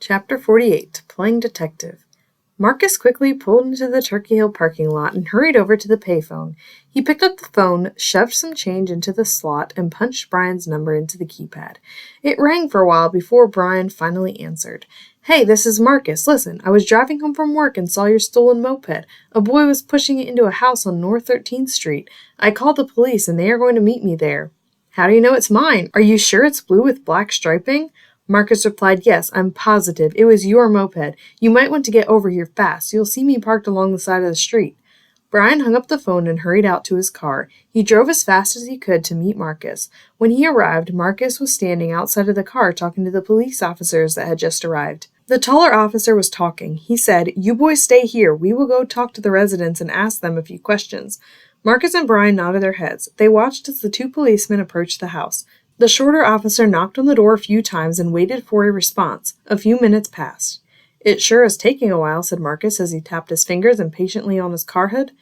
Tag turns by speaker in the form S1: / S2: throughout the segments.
S1: Chapter 48, Playing Detective. Marcus quickly pulled into the Turkey Hill parking lot and hurried over to the payphone. He picked up the phone, shoved some change into the slot, and punched Brian's number into the keypad. It rang for a while before Brian finally answered. "Hey, this is Marcus. Listen, I was driving home from work and saw your stolen moped. A boy was pushing it into a house on North 13th Street. I called the police and they are going to meet me there." "How do you know it's mine? Are you sure it's blue with black striping?" Marcus replied, "Yes, I'm positive. It was your moped. You might want to get over here fast. You'll see me parked along the side of the street." Brian hung up the phone and hurried out to his car. He drove as fast as he could to meet Marcus. When he arrived, Marcus was standing outside of the car talking to the police officers that had just arrived. The taller officer was talking. He said, "You boys stay here. We will go talk to the residents and ask them a few questions." Marcus and Brian nodded their heads. They watched as the two policemen approached the house. The shorter officer knocked on the door a few times and waited for a response. A few minutes passed. "It sure is taking a while," said Marcus as he tapped his fingers impatiently on his car hood.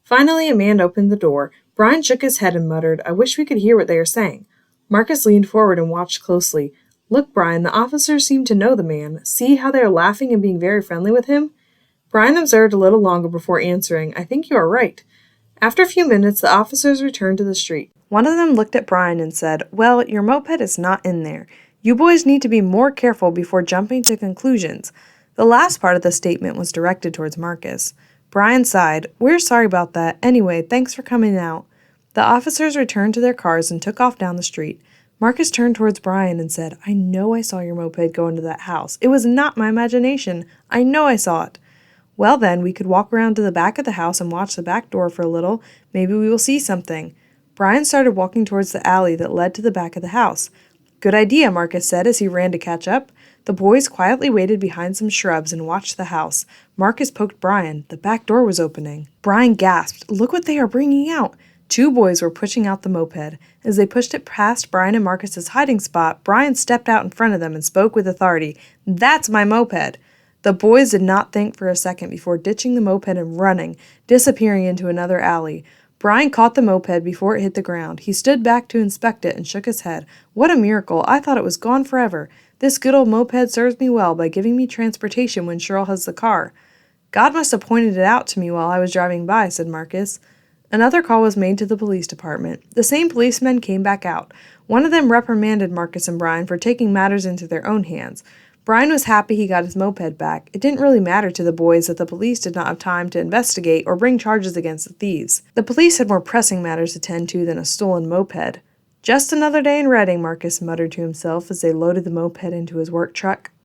S1: Finally, a man opened the door. Brian shook his head and muttered, "I wish we could hear what they are saying." Marcus leaned forward and watched closely. "Look, Brian, the officers seem to know the man. See how they are laughing and being very friendly with him?" Brian observed a little longer before answering, "I think you are right." After a few minutes, the officers returned to the street. One of them looked at Brian and said, "Well, your moped is not in there. You boys need to be more careful before jumping to conclusions." The last part of the statement was directed towards Marcus. Brian sighed, "We're sorry about that. Anyway, thanks for coming out." The officers returned to their cars and took off down the street. Marcus turned towards Brian and said, "I know I saw your moped go into that house. It was not my imagination. I know I saw it." "Well then, we could walk around to the back of the house and watch the back door for a little. Maybe we will see something." Brian started walking towards the alley that led to the back of the house. "Good idea," Marcus said as he ran to catch up. The boys quietly waited behind some shrubs and watched the house. Marcus poked Brian. The back door was opening. Brian gasped, "Look what they are bringing out." Two boys were pushing out the moped. As they pushed it past Brian and Marcus's hiding spot, Brian stepped out in front of them and spoke with authority. "That's my moped." The boys did not think for a second before ditching the moped and running, disappearing into another alley. Brian caught the moped before it hit the ground. He stood back to inspect it and shook his head. "What a miracle. I thought it was gone forever. This good old moped serves me well by giving me transportation when Cheryl has the car." "God must have pointed it out to me while I was driving by," said Marcus. Another call was made to the police department. The same policemen came back out. One of them reprimanded Marcus and Brian for taking matters into their own hands. Brian was happy he got his moped back. It didn't really matter to the boys that the police did not have time to investigate or bring charges against the thieves. The police had more pressing matters to tend to than a stolen moped. "Just another day in Reading," Marcus muttered to himself as they loaded the moped into his work truck.